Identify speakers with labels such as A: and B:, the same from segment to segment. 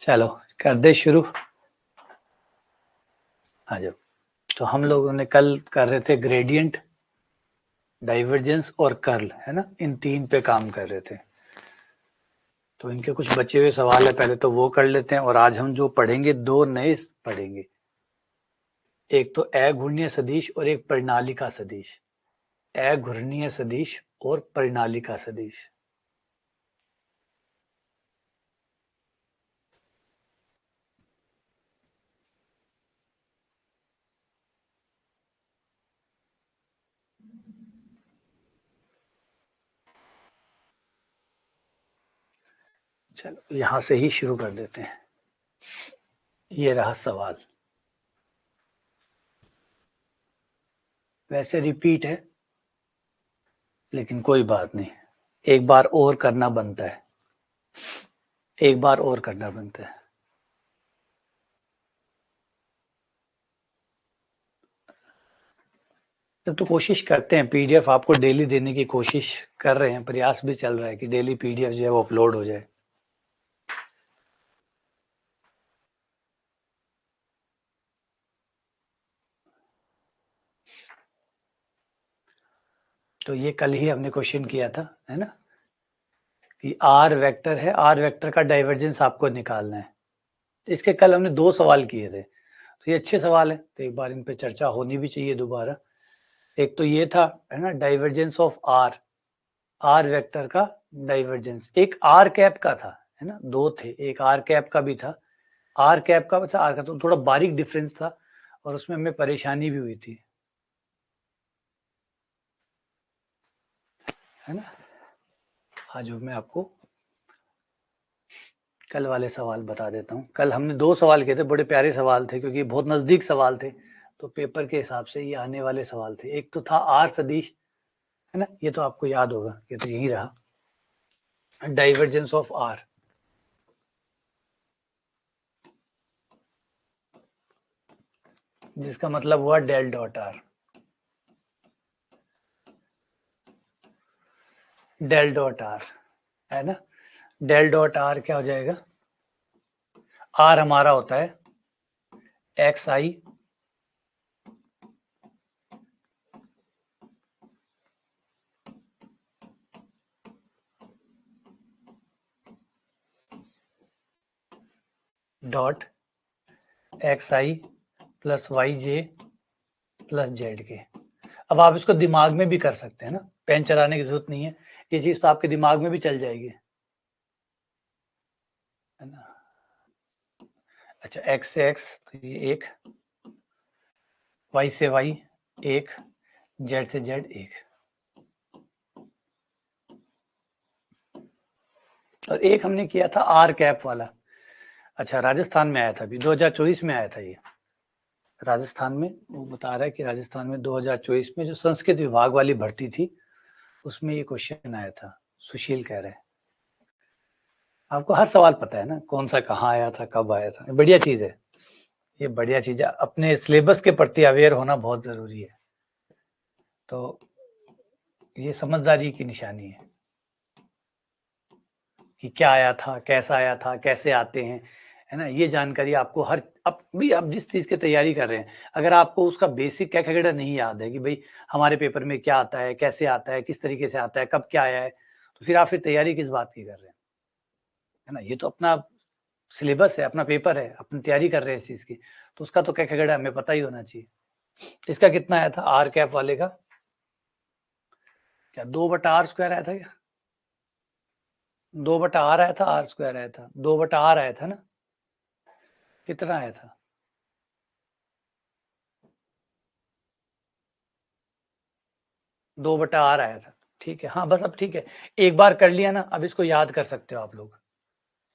A: चलो कर दे शुरू। आ जाओ। तो हम लोगों ने कल कर रहे थे ग्रेडियंट, डाइवर्जेंस और कर्ल, है ना, इन तीन पे काम कर रहे थे। तो इनके कुछ बचे हुए सवाल है, पहले तो वो कर लेते हैं। और आज हम जो पढ़ेंगे दो नए पढ़ेंगे, एक तो अघूर्णीय सदिश और एक परिणालिका सदिश। अघूर्णीय सदिश और परिणालिका सदिश। चलो यहां से ही शुरू कर देते हैं। ये रहा सवाल, वैसे रिपीट है लेकिन कोई बात नहीं, एक बार और करना बनता है, एक बार और करना बनता है। तब तो कोशिश करते हैं, पीडीएफ आपको डेली देने की कोशिश कर रहे हैं, प्रयास भी चल रहा है कि डेली पीडीएफ जो है वो अपलोड हो जाए। तो ये कल ही हमने क्वेश्चन किया था, है ना, कि आर वेक्टर है, आर वेक्टर का डाइवर्जेंस आपको निकालना है। इसके कल हमने दो सवाल किए थे, तो ये अच्छे सवाल है, तो एक बार इन पे चर्चा होनी भी चाहिए दोबारा। एक तो ये था, है ना, divergence of R, R vector का डाइवर्जेंस। एक आर कैप का था, है ना, दो थे, एक आर कैप का भी था, आर कैप का था, आर का तो थोड़ा बारीक डिफरेंस था और उसमें हमें परेशानी भी हुई थी, है ना। आज मैं आपको कल वाले सवाल बता देता हूँ। कल हमने दो सवाल किए थे, बड़े प्यारे सवाल थे क्योंकि बहुत नजदीक सवाल थे, तो पेपर के हिसाब से ये आने वाले सवाल थे। एक तो था आर सदिश, है ना, ये तो आपको याद होगा, ये तो यही रहा, डाइवर्जेंस ऑफ आर। जिसका मतलब हुआ del dot R, del dot R, है ना। डेल डॉट आर क्या हो जाएगा, आर हमारा होता है X I dot X I plus Y J plus Z K. अब आप इसको दिमाग में भी कर सकते हैं ना, पेन चलाने की जरूरत नहीं है, ये चीज तो आपके दिमाग में भी चल जाएगी, है ना। अच्छा, एक्स से एक्स तो ये एक, वाई से वाई एक, जेड से जेड एक, और एक हमने किया था आर कैप वाला। अच्छा, राजस्थान में आया था, अभी 2024 में आया था ये, राजस्थान में। वो बता रहा है कि राजस्थान में 2024 में जो संस्कृत विभाग वाली भर्ती थी उसमें ये क्वेश्चन आया था, सुशील कह रहे हैं। आपको हर सवाल पता है ना, कौन सा कहाँ आया था, कब आया था, बढ़िया चीज है, ये बढ़िया चीज है। अपने सिलेबस के प्रति अवेयर होना बहुत जरूरी है, तो ये समझदारी की निशानी है कि क्या आया था, कैसा आया था, कैसे आते हैं, है ना। ये जानकारी आपको हर, अब भी आप जिस चीज की तैयारी कर रहे हैं, अगर आपको उसका बेसिक क्या खगड़ा नहीं याद है कि भाई हमारे पेपर में क्या आता है, कैसे आता है, किस तरीके से आता है, कब क्या आया है, तो फिर आप फिर तैयारी किस बात की कर रहे हैं, है ना। ये तो अपना सिलेबस है, अपना पेपर है, अपनी तैयारी कर रहे हैं इस चीज की, तो उसका तो क्या खगड़ा हमें पता ही होना चाहिए। इसका कितना आया था आर कैप वाले का, क्या 2/r² आया था क्या, 2/r आया था, r² आया था, 2/r आया था ना, कितना आया था, 2/r आया था, ठीक है। हाँ बस अब ठीक है, एक बार कर लिया ना, अब इसको याद कर सकते हो आप लोग।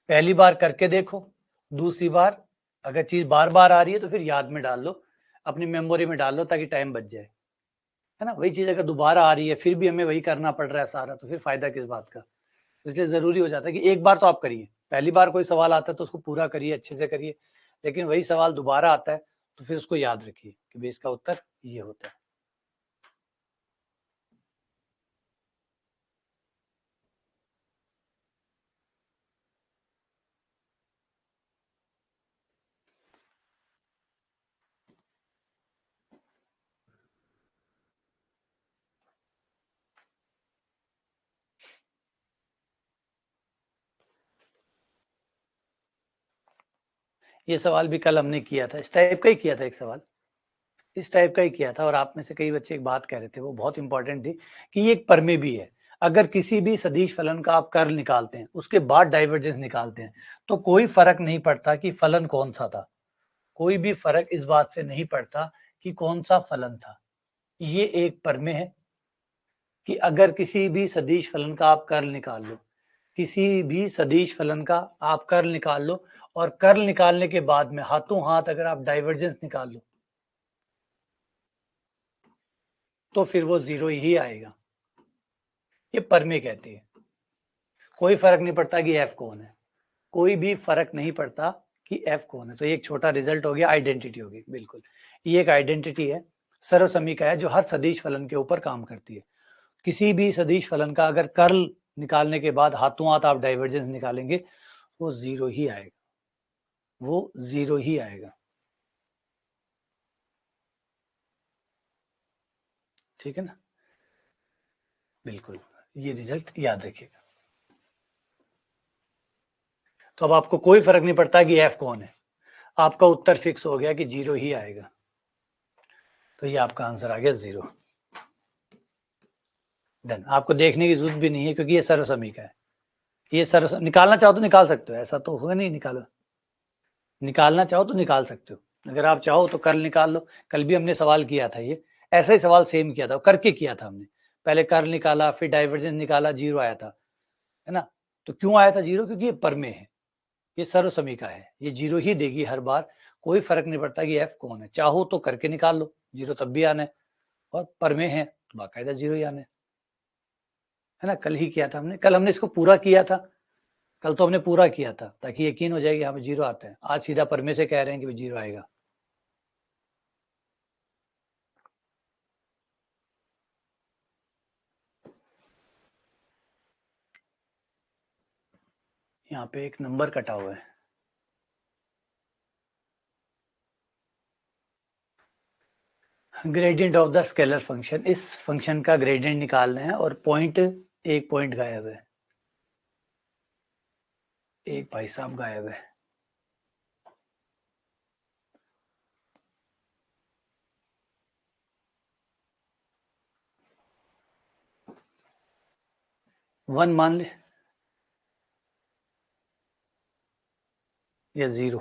A: पहली बार करके देखो, दूसरी बार अगर चीज बार बार आ रही है तो फिर याद में डाल लो, अपनी मेमोरी में डाल लो ताकि टाइम बच जाए, है ना। वही चीज अगर दोबारा आ रही है फिर भी हमें वही करना पड़ रहा है सारा, तो फिर फायदा किस बात का। तो इसलिए जरूरी हो जाता है कि एक बार तो आप करिए, पहली बार कोई सवाल आता है तो उसको पूरा करिए, अच्छे से करिए, लेकिन वही सवाल दोबारा आता है तो फिर उसको याद रखिए कि भाई इसका उत्तर ये होता है। ये सवाल भी कल हमने किया था, इस टाइप का ही किया था, एक सवाल इस टाइप का ही किया था। और आप में से कई बच्चे एक बात कह रहे थे, वो बहुत इंपॉर्टेंट थी, कि ये एक परमे भी है। अगर किसी भी सदिश फलन का आप कर्ल निकालते हैं, उसके बाद डाइवर्जेंस निकालते हैं, तो कोई फर्क नहीं पड़ता कि फलन कौन सा था, कोई भी फर्क इस बात से नहीं पड़ता कि कौन सा फलन था। ये एक परमे है कि अगर किसी भी सदिश फलन का आप कर्ल निकाल लो, किसी भी सदिश फलन का आप कर्ल निकाल लो, और कर्ल निकालने के बाद में हाथों हाथ अगर आप डाइवर्जेंस निकाल लो, तो फिर वो जीरो ही आएगा। ये परमे कहती है। कोई फर्क नहीं पड़ता कि एफ कौन है, कोई भी फर्क नहीं पड़ता कि एफ कौन है। तो ये एक छोटा रिजल्ट हो गया, आइडेंटिटी होगी। बिल्कुल, ये एक आइडेंटिटी है, सर्वसमीका है, जो हर सदिश फलन के ऊपर काम करती है। किसी भी सदिश फलन का अगर कर्ल निकालने के बाद हाथों हाथ आप डाइवर्जेंस निकालेंगे, वो जीरो ही आएगा, वो जीरो ही आएगा। ठीक है ना? बिल्कुल, ये रिजल्ट याद रखिएगा। तो अब आपको कोई फर्क नहीं पड़ता कि एफ कौन है, आपका उत्तर फिक्स हो गया कि जीरो ही आएगा। तो ये आपका आंसर आ गया जीरो। देन आपको देखने की जरूरत भी नहीं है, क्योंकि ये सर्वसमीका है। ये सर्व निकालना चाहो तो निकाल सकते हो, ऐसा तो होगा नहीं, निकालना चाहो तो निकाल सकते हो। अगर आप चाहो तो कर्ल निकाल लो। कल भी हमने सवाल किया था, ये ऐसा ही सवाल सेम किया था, करके किया था हमने। पहले कर्ल निकाला, फिर डाइवर्जेंस निकाला, जीरो आया था, है ना? तो क्यों आया था जीरो? क्योंकि ये परमे है, ये सर्वसमीका है, ये जीरो ही देगी हर बार। कोई फर्क नहीं पड़ता कि एफ कौन है, चाहो तो करके निकाल लो, जीरो तब भी आना है, और परमे है तो बाकायदा जीरो ही आना है ना? कल ही किया था हमने, कल हमने इसको पूरा किया था, कल तो हमने पूरा किया था, ताकि यकीन हो जाए कि यहाँ पे जीरो आता है। आज सीधा परमे से कह रहे हैं कि जीरो आएगा। यहाँ पे एक नंबर कटा हुआ है, gradient of the scalar function. इस फंक्शन का ग्रेडियंट निकालना है, और पॉइंट, एक पॉइंट गायब है, एक भाई साहब गायब है। वन मान ले या जीरो?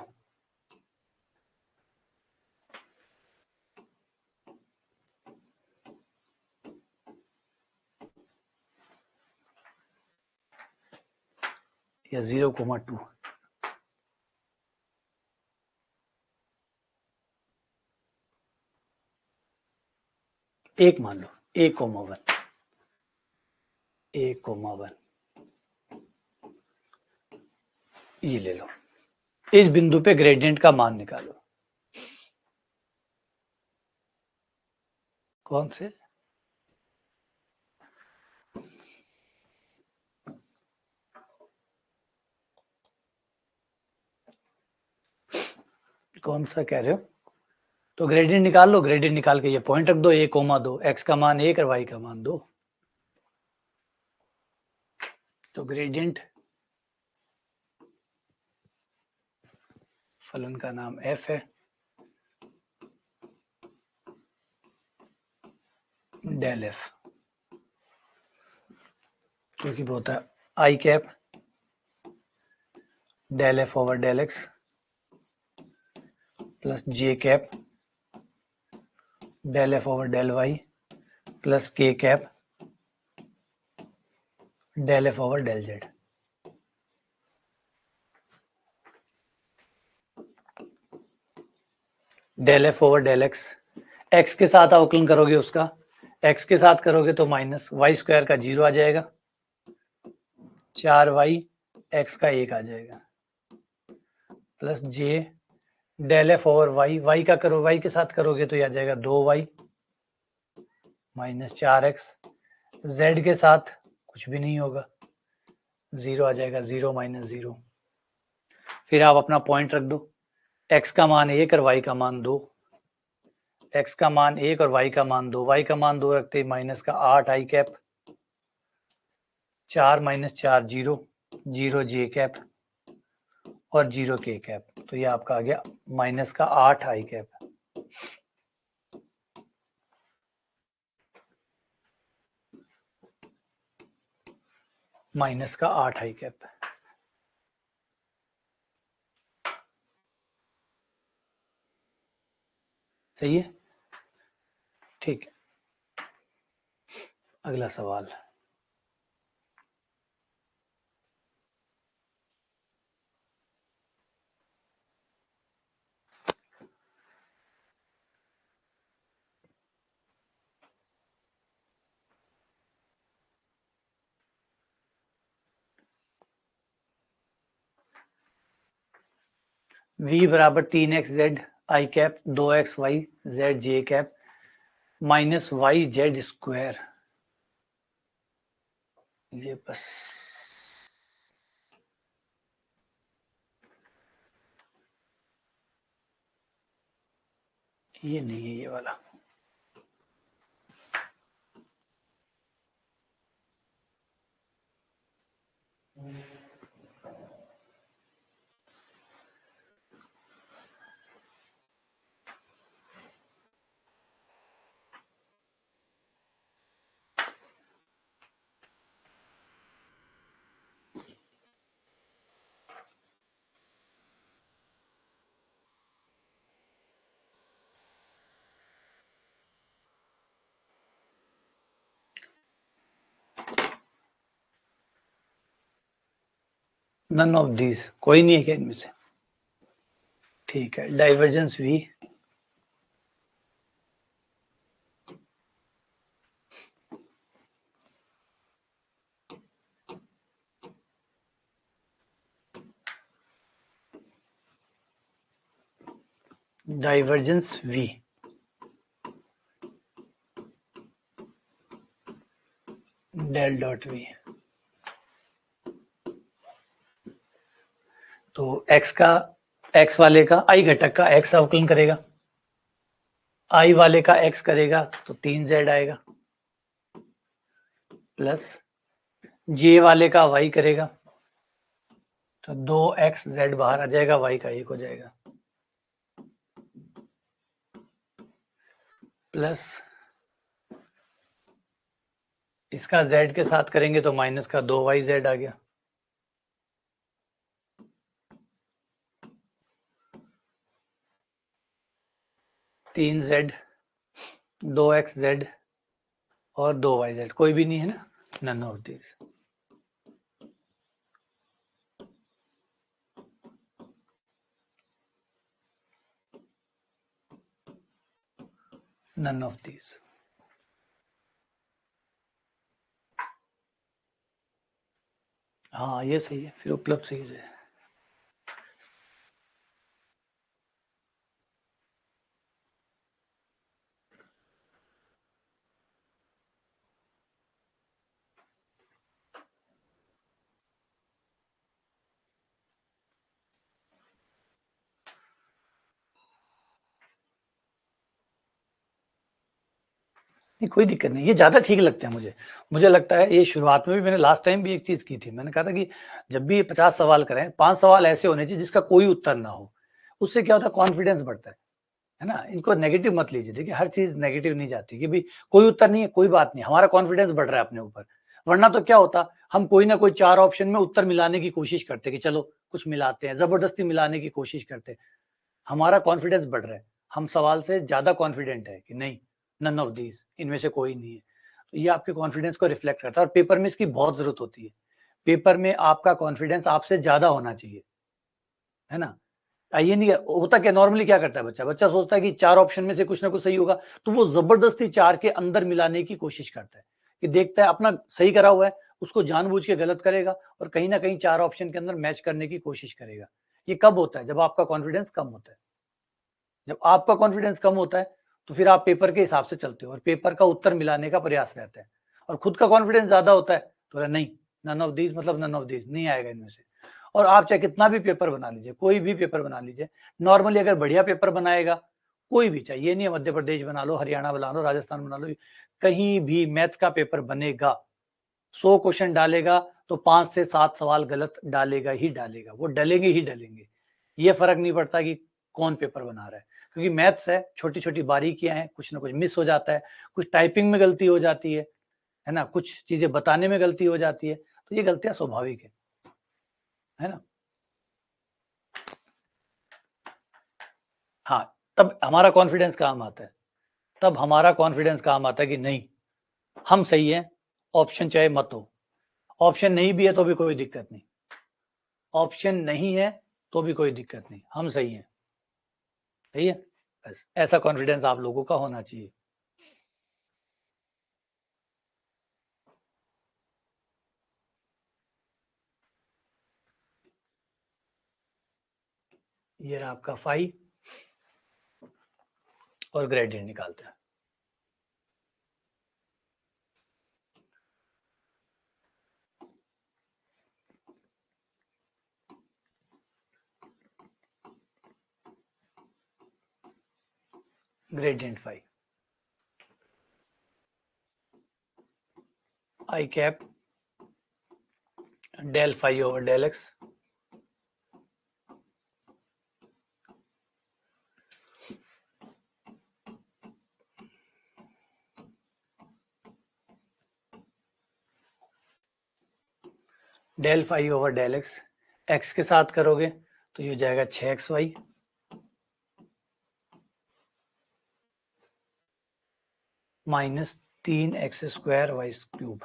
A: या 0,2? एक मान लो, 1,1, 1,1 ये ले लो। इस बिंदु पे ग्रेडियंट का मान निकालो। कौन से? कौन सा कह रहे हो? तो ग्रेडियंट निकाल लो, ग्रेडियंट निकाल के ये पॉइंट रख दो, 1,2, एक्स का मान 1 और वाई का मान 2। तो ग्रेडियंट फलन का नाम एफ है, डेल एफ, क्योंकि वो होता है I cap del F over del X plus J cap del F over del Y plus K cap del F over del Z. Del F over del X, X के साथ अवकलन करोगे उसका, x के साथ करोगे तो माइनस वाई स्क्वायर का 0 आ जाएगा, 4y एक्स का 1 आ जाएगा, plus J del F over Y, Y का करो, वाई के साथ करोगे तो यह आ जाएगा 2y माइनस 4x, z के साथ कुछ भी नहीं होगा, 0 आ जाएगा, 0 माइनस 0। फिर आप अपना पॉइंट रख दो, x का मान 1 और y का मान 2, x का मान 1 और y का मान 2, y का मान 2 रखते ही माइनस का 8 आई कैप, 4 माइनस 4 0, 0 जे कैप और 0 के कैप। तो ये आपका आ गया माइनस का 8 आई कैप, माइनस का 8 आई कैप। सही है, ठीक है। अगला सवाल, v बराबर 3x(z) आई कैप 2xy(z) जे कैप माइनस y(z²). ये बस ये नहीं है, ये वाला। नन ऑफ दीज, कोई नहीं है क्या इनमें से? ठीक है, divergence v divergence v del dot v। तो x का, x वाले का i घटक का x अवकलन करेगा, i वाले का x करेगा तो 3z आएगा, प्लस j वाले का y करेगा तो 2xz बाहर आ जाएगा, y का 1 हो जाएगा, प्लस इसका z के साथ करेंगे तो माइनस का 2yz आ गया, तीन z 2xz और 2yz, कोई भी नहीं है ना, none of this. None of this. हाँ ये सही है, फिर उपलब्ध सही है। नहीं कोई दिक्कत नहीं, ये ज्यादा ठीक लगते हैं मुझे लगता है ये शुरुआत में भी मैंने लास्ट टाइम भी एक चीज की थी, मैंने कहा था कि जब भी 50 सवाल करें 5 सवाल ऐसे होने चाहिए जिसका कोई उत्तर ना हो, उससे क्या होता है कॉन्फिडेंस बढ़ता है ना। इनको नेगेटिव मत लीजिए, देखिए हर चीज नेगेटिव नहीं जाती कि भाई कोई उत्तर नहीं है कोई बात नहीं, हमारा कॉन्फिडेंस बढ़ रहा है अपने ऊपर। वरना तो क्या होता, हम कोई ना कोई 4 ऑप्शन में उत्तर मिलाने की कोशिश करते कि चलो कुछ मिलाते हैं, जबरदस्ती मिलाने की कोशिश करते। हमारा कॉन्फिडेंस बढ़ रहा है, हम सवाल से ज्यादा कॉन्फिडेंट है कि नहीं नन ऑफ दीज, इनमें से कोई नहीं है। तो ये आपके कॉन्फिडेंस को रिफ्लेक्ट करता है और पेपर में इसकी बहुत जरूरत होती है। पेपर में आपका कॉन्फिडेंस आपसे ज्यादा होना चाहिए, है ना। ये नहीं होता, क्या नॉर्मली क्या करता है बच्चा सोचता है कि 4 ऑप्शन में से कुछ ना कुछ सही होगा, तो वो जबरदस्ती 4 के अंदर मिलाने की कोशिश करता है कि देखता है अपना सही करा हुआ है, उसको जानबूझ के गलत करेगा और कहीं ना कहीं 4 ऑप्शन के अंदर मैच करने की कोशिश करेगा। ये कब होता है, जब आपका कॉन्फिडेंस कम होता है। जब आपका कॉन्फिडेंस कम होता है तो फिर आप पेपर के हिसाब से चलते हो और पेपर का उत्तर मिलाने का प्रयास रहता है। और खुद का कॉन्फिडेंस ज्यादा होता है तो नहीं नन ऑफ दीज मतलब नन ऑफ दीज नहीं आएगा इनमें से। और आप चाहे कितना भी पेपर बना लीजिए, कोई भी पेपर बना लीजिए, नॉर्मली अगर बढ़िया पेपर बनाएगा कोई भी, चाहिए नहीं है मध्य प्रदेश बना लो, हरियाणा बना लो, राजस्थान बना लो, कहीं भी मैथ्स का पेपर बनेगा 100 क्वेश्चन डालेगा तो 5 से 7 सवाल गलत डालेगा ही डालेगा, वो डलेंगे ही डलेंगे। ये फर्क नहीं पड़ता कि कौन पेपर बना रहा है, क्योंकि मैथ्स है, छोटी छोटी बारीकियां हैं, कुछ ना कुछ मिस हो जाता है, कुछ टाइपिंग में गलती हो जाती है ना, कुछ चीजें बताने में गलती हो जाती है, तो ये गलतियां स्वाभाविक है ना। हाँ, तब हमारा कॉन्फिडेंस काम आता है, तब हमारा कॉन्फिडेंस काम आता है कि नहीं हम सही हैं, ऑप्शन चाहे मत हो, ऑप्शन नहीं भी है तो भी कोई दिक्कत नहीं, ऑप्शन नहीं है तो भी कोई दिक्कत नहीं, हम सही हैं, सही है। बस ऐसा कॉन्फिडेंस आप लोगों का होना चाहिए। ये रहा आपका फाई और ग्रेडियंट निकालते हैं। Gradient phi I cap del phi over del x del phi over del X, X के साथ करोगे तो ये हो जाएगा 6xy minus 3x² Y cube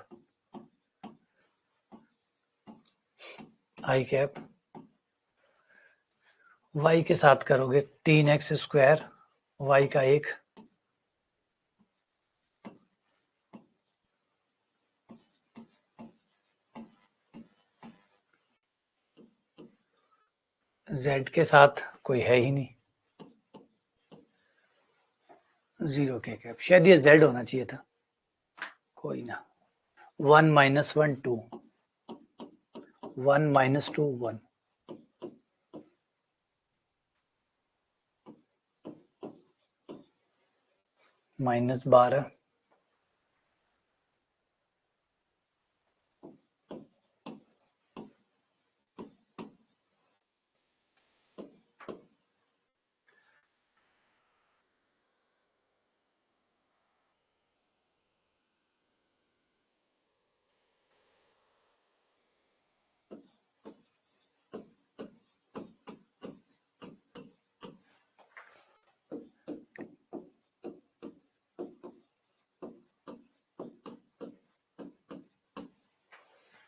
A: I cap, y के साथ करोगे 3x² y का 1 z के साथ कोई है ही नहीं, 0 के कैप, शायद ये z होना चाहिए था, कोई ना, 1 माइनस 1 2, 1 माइनस 2 1, माइनस 12,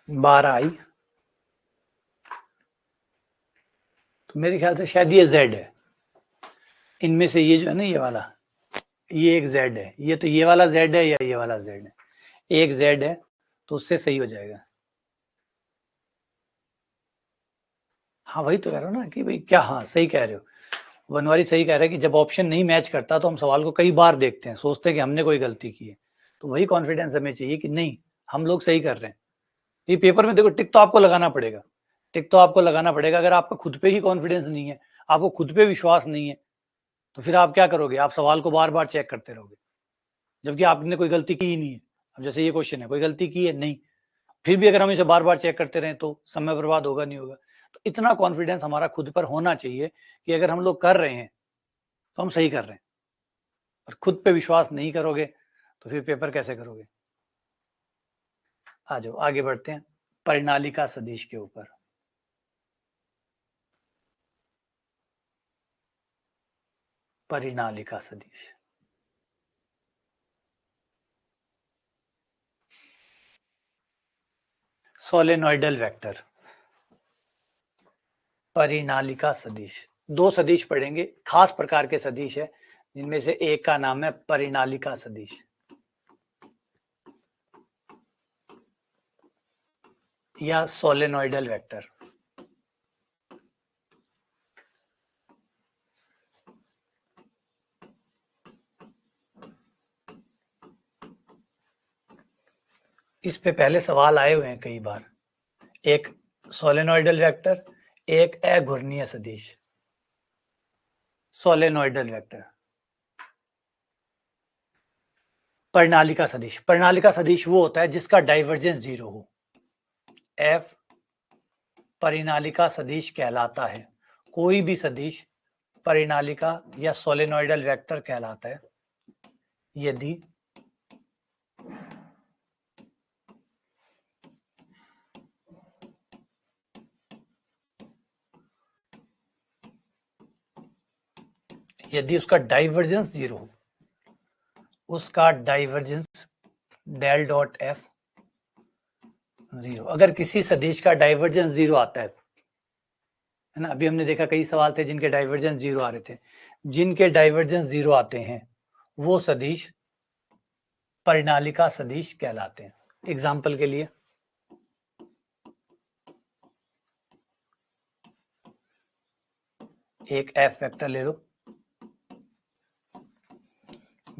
A: बारह आई, तो मेरे ख्याल से शायद ये z है, इनमें से ये जो है ना ये वाला, ये एक z है, ये तो ये वाला z है या ये वाला z है, एक z है तो उससे सही हो जाएगा। हाँ वही तो कह रहा हूँ ना कि भाई क्या, हाँ सही कह रहे हो, बनवारी सही कह रहा है कि जब ऑप्शन नहीं मैच करता तो हम सवाल को कई बार देखते हैं, सोचते हैं कि हमने कोई गलती की है, तो वही कॉन्फिडेंस हमें चाहिए कि नहीं हम लोग सही कर रहे हैं। ये पेपर में देखो टिक तो आपको लगाना पड़ेगा, टिक तो आपको लगाना पड़ेगा, अगर आपका खुद पे ही कॉन्फिडेंस नहीं है, आपको खुद पे विश्वास नहीं है, तो फिर आप क्या करोगे, आप सवाल को बार बार चेक करते रहोगे, जबकि आपने कोई गलती की ही नहीं है। अब जैसे ये क्वेश्चन है, कोई गलती की है नहीं, फिर भी अगर हम इसे बार बार चेक करते रहें तो समय बर्बाद होगा नहीं होगा। तो इतना कॉन्फिडेंस हमारा खुद पर होना चाहिए कि अगर हम लोग कर रहे हैं तो हम सही कर रहे हैं, और खुद पे विश्वास नहीं करोगे तो फिर पेपर कैसे करोगे। आ जाओ आगे बढ़ते हैं परिणालिका सदिश के ऊपर। परिणालिका सदिश, सोलेनोइडल वेक्टर, परिणालिका सदिश, दो सदिश पढ़ेंगे, खास प्रकार के सदिश है, जिनमें से एक का नाम है परिणालिका सदिश या सोलेनोइडल वेक्टर। इस पे पहले सवाल आए हुए हैं कई बार, एक सोलेनोइडल वेक्टर, एक अघूर्णीय सदिश। सोलेनोइडल वेक्टर, परिणालिका सदिश, परिणालिका सदिश वो होता है जिसका डाइवर्जेंस 0 हो, एफ परिणालिका सदिश कहलाता है। कोई भी सदिश परिनालिका या सोलेनोइडल वेक्टर कहलाता है यदि उसका डाइवर्जेंस जीरो हो, उसका divergence del dot F zero. अगर किसी सदिश का डाइवर्जेंस जीरो आता है ना, अभी हमने देखा कई सवाल थे जिनके डाइवर्जेंस जीरो आ रहे थे, जिनके डाइवर्जेंस जीरो आते हैं वो सदिश परिनालिका सदिश कहलाते हैं। एग्जाम्पल के लिए एक एफ वेक्टर ले लो,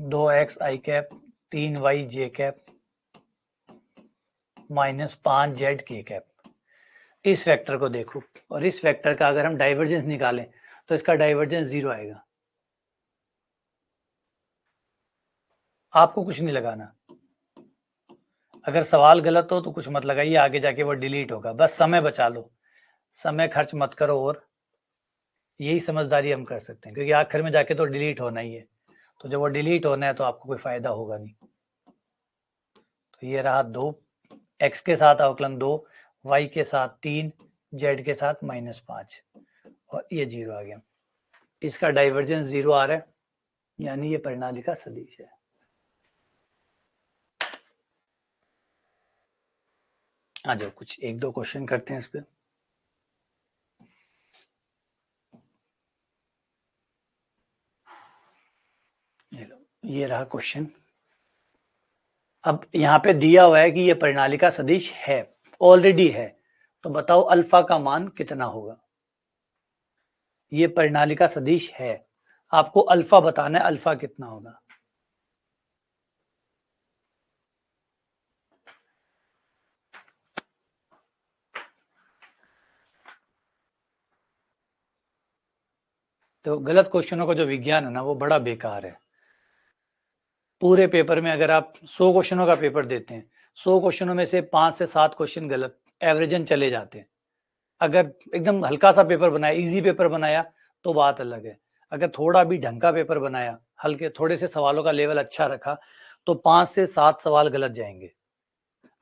A: 2x i cap 3y j cap -5z k cap. इस वेक्टर को देखो और इस वेक्टर का अगर हम डाइवर्जेंस निकालें तो इसका डाइवर्जेंस जीरो आएगा। आपको कुछ नहीं लगाना, अगर सवाल गलत हो तो कुछ मत लगाइए, आगे जाके वो डिलीट होगा। बस समय बचा लो, समय खर्च मत करो, और यही समझदारी हम कर सकते हैं, क्योंकि आखिर में जाके तो डिलीट होना ही है। तो जब वो डिलीट होना है तो आपको कोई फायदा होगा नहीं। तो ये रहा 2, x के साथ अवकलन 2, y के साथ 3, z के साथ -5 और ये जीरो आ गया। इसका डाइवर्जेंस जीरो आ रहा है, यानी ये परिनालिका सदिश है। आ जाओ कुछ एक दो क्वेश्चन करते हैं इस पे। ये रहा क्वेश्चन। अब यहाँ पे दिया हुआ है कि ये परिनालिका सदिश है, ऑलरेडी है, तो बताओ अल्फा का मान कितना होगा। ये परिनालिका सदिश है, आपको अल्फा बताना है, अल्फा कितना होगा। तो गलत क्वेश्चनों का जो विज्ञान है ना वो बड़ा बेकार है। पूरे पेपर में अगर आप 100 क्वेश्चनों का पेपर देते हैं, 100 क्वेश्चनों में से 5 से 7 क्वेश्चन गलत, एवरेजन चले जाते हैं। अगर एकदम हल्का सा पेपर बनाया, इजी पेपर बनाया तो बात अलग है। अगर थोड़ा भी ढंग का पेपर बनाया, हल्के थोड़े से सवालों का लेवल अच्छा रखा, तो 5 से 7 सवाल गलत जाएंगे।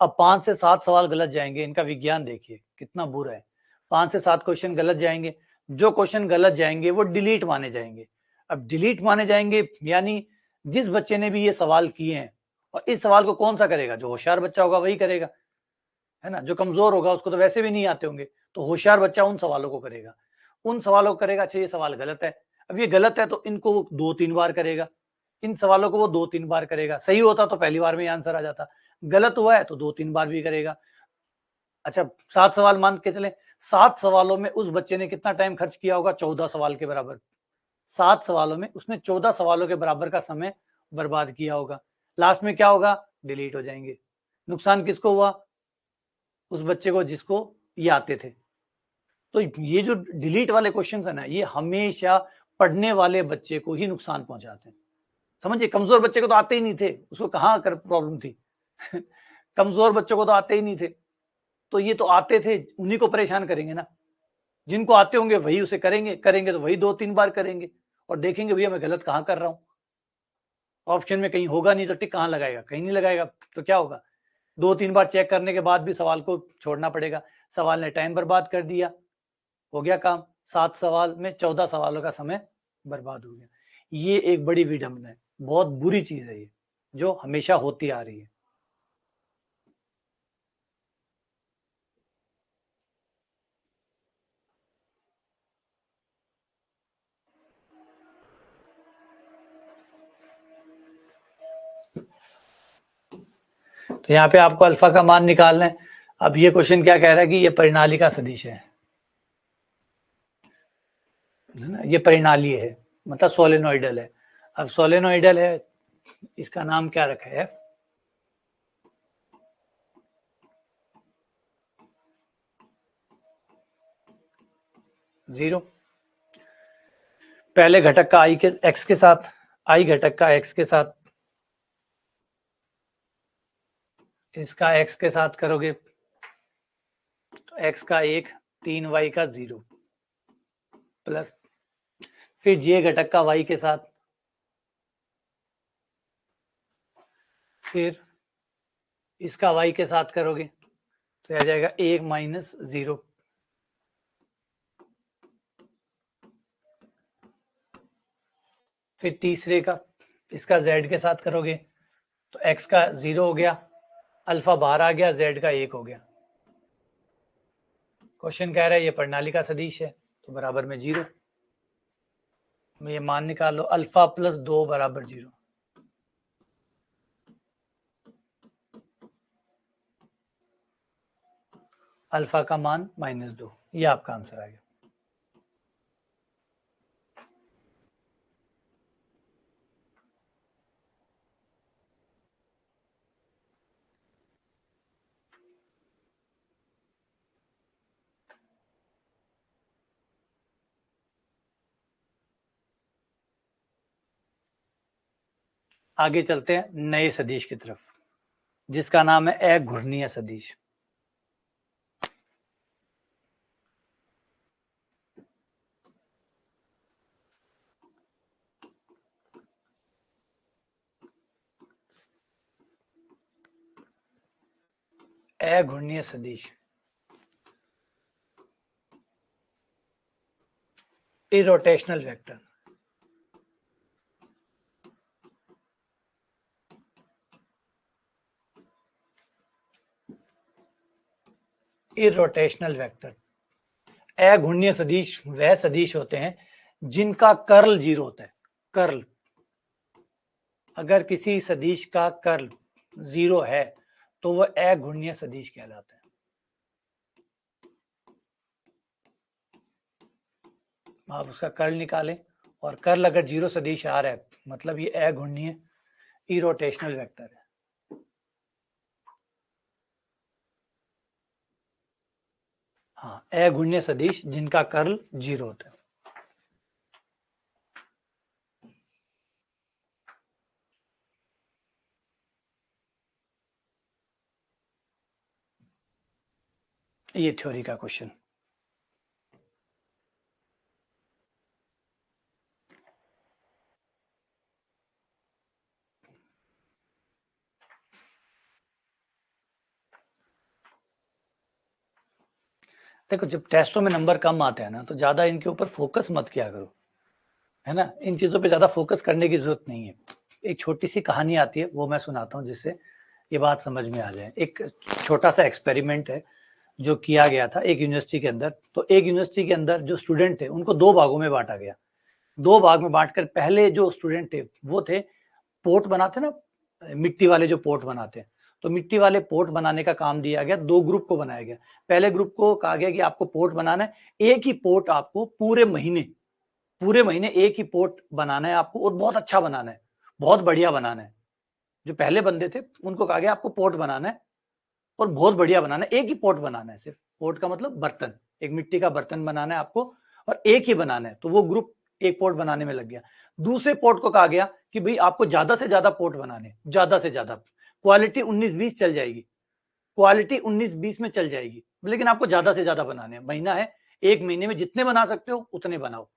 A: अब 5 से 7 सवाल गलत जाएंगे, इनका विज्ञान देखिए कितना बुरा है। 5 से 7 क्वेश्चन गलत जाएंगे, जो क्वेश्चन गलत जाएंगे वो डिलीट माने जाएंगे। अब डिलीट माने जाएंगे यानी जिस बच्चे ने भी ये सवाल किए हैं, और इस सवाल को कौन सा करेगा, जो होशियार बच्चा होगा वही करेगा, है ना। जो कमजोर होगा उसको तो वैसे भी नहीं आते होंगे, तो होशियार बच्चा उन सवालों को करेगा, उन सवालों को करेगा। अच्छा ये सवाल गलत है, अब ये गलत है तो इनको 2-3 बार करेगा, इन सवालों को वो 2-3 बार करेगा। सही होता तो पहली बार में आंसर आ जाता, गलत हुआ है तो 2-3 बार भी करेगा। अच्छा 7 सवाल मान के चले, 7 सवालों में उस बच्चे ने कितना टाइम खर्च किया होगा, 14 सवाल के बराबर। 7 सवालों में उसने 14 सवालों के बराबर का समय बर्बाद किया होगा। लास्ट में क्या होगा, डिलीट हो जाएंगे। नुकसान किसको हुआ, उस बच्चे को जिसको ये आते थे। तो ये जो डिलीट वाले क्वेश्चन है ना, ये हमेशा पढ़ने वाले बच्चे को ही नुकसान पहुंचाते हैं। समझिए, कमजोर बच्चे को तो आते ही नहीं थे, उसको कहाँ कर प्रॉब्लम थी कमजोर बच्चों को तो आते ही नहीं थे, तो ये तो आते थे, उन्हीं को परेशान करेंगे ना। जिनको आते होंगे वही उसे करेंगे, तो वही 2-3 बार करेंगे और देखेंगे भैया मैं गलत कहाँ कर रहा हूँ। ऑप्शन में कहीं होगा नहीं तो टिक कहाँ लगाएगा, कहीं नहीं लगाएगा, तो क्या होगा, 2-3 बार चेक करने के बाद भी सवाल को छोड़ना पड़ेगा। सवाल ने टाइम बर्बाद कर दिया, हो गया काम, 7 सवाल में 14 सवालों का समय बर्बाद हो गया। ये एक बड़ी विडंबना है, बहुत बुरी चीज है ये, जो हमेशा होती आ रही है। तो यहाँ पे आपको अल्फा का मान निकालना है। अब ये क्वेश्चन क्या कह रहा है कि ये परिनालिका सदिश है ना, ये परिनाली है, मतलब सोलेनोइडल है। अब सोलेनोइडल है, इसका नाम क्या रखा है, एफ। जीरो, पहले घटक का आई के एक्स के साथ, आई घटक का एक्स के साथ, इसका एक्स के साथ करोगे तो एक्स का 1, 3y का 0, प्लस फिर जे घटक का वाई के साथ, फिर इसका वाई के साथ करोगे तो आ जाएगा 1 माइनस 0, फिर तीसरे का इसका z के साथ करोगे तो x का 0 हो गया, अल्फा बाहर आ गया, z का 1 हो गया। क्वेश्चन कह रहा है ये प्रणाली का सदिश है तो बराबर में 0, ये मान निकालो, अल्फा प्लस 2 बराबर 0। अल्फा का मान -2, ये आपका आंसर आ गया। आगे चलते हैं नए सदिश की तरफ, जिसका नाम है अघूर्णीय सदिश। अघूर्णीय सदिश, इरोटेशनल वेक्टर। इरोटेशनल वेक्टर, अघूर्णीय सदिश वह सदिश होते हैं जिनका कर्ल 0 होता है। कर्ल, अगर किसी सदिश का कर्ल 0 है तो वह अघूर्णीय सदिश कहलाता है। आप उसका कर्ल निकालें और कर्ल अगर 0 सदिश आ रहा है मतलब ये अघूर्णीय इरोटेशनल वेक्टर है। हाँ, अघूर्णीय सदिश जिनका कर्ल 0 होता है। ये थ्योरी का क्वेश्चन। देखो, जब टेस्टों में नंबर कम आते हैं ना तो ज्यादा इनके ऊपर फोकस मत किया करो, है ना। इन चीजों पे ज्यादा फोकस करने की जरूरत नहीं है। एक छोटी सी कहानी आती है, वो मैं सुनाता हूँ जिससे ये बात समझ में आ जाए। एक छोटा सा एक्सपेरिमेंट है जो किया गया था एक यूनिवर्सिटी के अंदर। तो एक यूनिवर्सिटी के अंदर जो स्टूडेंट थे उनको 2 भागों में बांटा गया। 2 भाग में बांटकर पहले जो स्टूडेंट थे वो थे पोर्ट बनाते ना, मिट्टी वाले जो पोर्ट बनाते हैं, तो मिट्टी वाले पोर्ट बनाने का काम दिया गया। 2 ग्रुप को बनाया गया। पहले ग्रुप को कहा गया कि आपको पोर्ट बनाना है, एक ही पोर्ट आपको पूरे महीने एक ही पोर्ट बनाना है आपको, और बहुत अच्छा बनाना है, बहुत बढ़िया बनाना है। जो पहले बंदे थे उनको कहा गया आपको पोर्ट बनाना है और बहुत बढ़िया बनाना है, एक ही पोर्ट बनाना है। सिर्फ पोर्ट का मतलब बर्तन, एक मिट्टी का बर्तन बनाना है आपको और एक ही बनाना है। तो वो ग्रुप एक पोर्ट बनाने में लग गया। दूसरे पोर्ट को कहा गया कि भाई आपको ज्यादा से ज्यादा पोर्ट बनाने, ज्यादा से ज्यादा, क्वालिटी 19-20 चल जाएगी, क्वालिटी 19-20 में चल जाएगी, लेकिन आपको ज्यादा से ज्यादा बनाने हैं। महीना है, 1 महीने में जितने बना सकते हो उतने बनाओ।